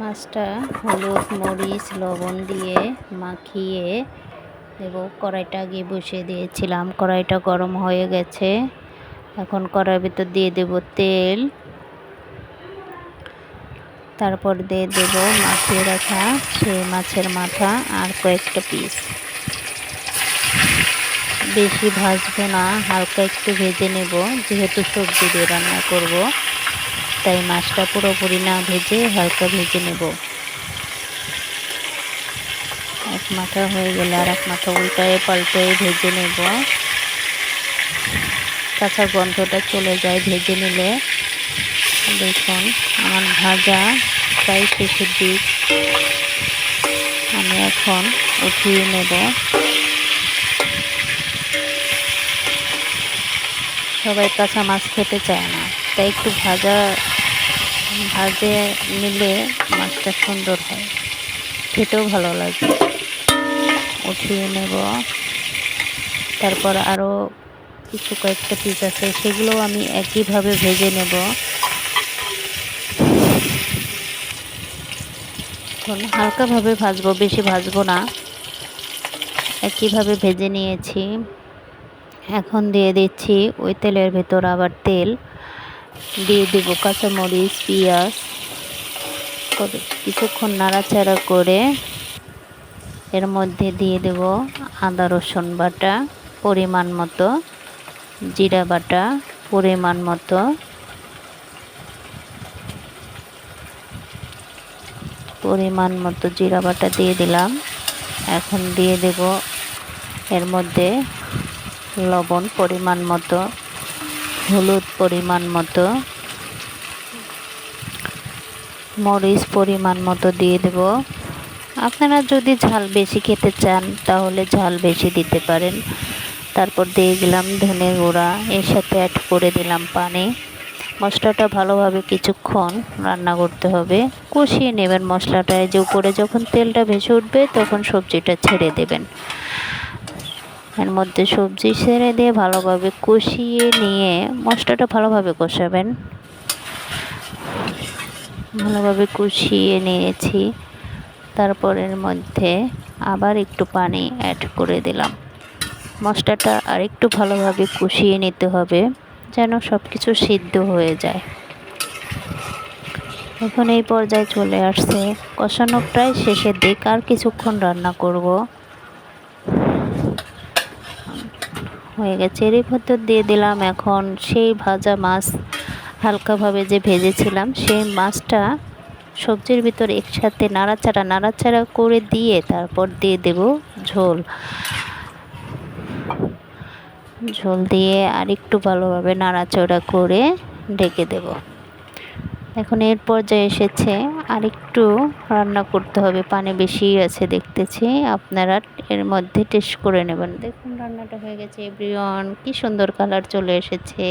মাছটা হলুদ মরিচ লবণ দিয়ে মাখিয়ে দেব। কড়াইটা আগে বসিয়ে দিয়েছিলাম, কড়াইটা গরম হয়ে গেছে। এখন কড়াইয়ের ভিতর দিয়ে দেব তেল, তারপর দিয়ে দেব মাখিয়ে রাখা সেই মাছের মাথা আর কয়েকটা পিস। বেশি ভাজবো না, হালকা একটু ভেজে নেব, যেহেতু সবজি দিয়ে রান্না করব, তাই মাছটা পুরোপুরি না ভেজে হালকা ভেজে নেব। এক মাথা হয়ে গেলে আর এক মাথা উল্টায় পাল্টায় ভেজে নেব, কাঁচা গন্ধটা চলে যায় ভেজে নিলে। দেখুন আমার ভাজা প্রায় শেষের দিক, আমি এখন উঠিয়ে নেব। সবাই কাঁচা মাছ খেতে চায় না, তাই একটু ভাজে নিলে মাছটা সুন্দর হয়, খেতেও ভালো লাগে। উঠিয়ে নেব। তারপর আরও কয়েকটা পিস আছে, সেগুলোও আমি একইভাবে ভেজে নেব। হালকাভাবে ভাজবো, বেশি ভাজবো না, একইভাবে ভেজে নিয়েছি। এখন দিয়ে দিচ্ছি ওই তেলের ভেতর আবার তেল দিয়ে দেব, কাঁচামরিচ পেঁয়াজ কিছুক্ষণ নাড়াচাড়া করে এর মধ্যে দিয়ে দেব আদা রসুন বাটা পরিমাণ মতো, জিরা বাটা পরিমাণ মতো, জিরা বাটা দিয়ে দিলাম। এখন দিয়ে দেব এর মধ্যে লবণ পরিমাণ মতো, হলুদ পরিমাণ মতো, মরিচ পরিমাণ মতো দিয়ে দেব। আপনারা যদি ঝাল বেশি খেতে চান তাহলে ঝাল বেশি দিতে পারেন। তারপর দিয়ে দিলাম ধনে গুঁড়া, এর সাথে অ্যাড করে দিলাম পানি। মশলাটা ভালোভাবে কিছুক্ষণ রান্না করতে হবে, কষিয়ে নেবেন মশলাটা। যে উপরে যখন তেলটা ভেসে উঠবে তখন সবজিটা ছেড়ে দেবেন। এর মধ্যে সবজি ছেড়ে দিয়ে ভালোভাবে কষিয়ে নিয়ে মশলাটা ভালোভাবে কষাবেন। ভালোভাবে কষিয়ে নিয়েছি, তারপর এর মধ্যে আবার একটু পানি অ্যাড করে দিলাম। মশলাটা আর একটু ভালোভাবে কষিয়ে নিতে হবে যেন সব কিছু সিদ্ধ হয়ে যায়। এখন এই পর্যায়ে চলে আসছে, কষানো প্রায় শেষের দিক, আর কিছুক্ষণ রান্না করব। হয়ে গেছে, এরই ভেতর দিয়ে দিলাম এখন সেই ভাজা মাছ, হালকাভাবে যে ভেজেছিলাম সেই মাছটা সবজির ভিতর একসাথে নাড়াচাড়া করে দিয়ে তারপর দিয়ে দেব ঝোল দিয়ে আর একটু ভালোভাবে নাড়াচাড়া করে ঢেকে দেব। এখন এর পর্যায়ে এসেছে, আর একটু রান্না করতে হবে, পানি বেশি আছে দেখতেছি, আপনারা এর মধ্যে টেস্ট করে নেবেন। দেখুন রান্নাটা হয়ে গেছে এভরিওয়ান, কি সুন্দর কালার চলে এসেছে।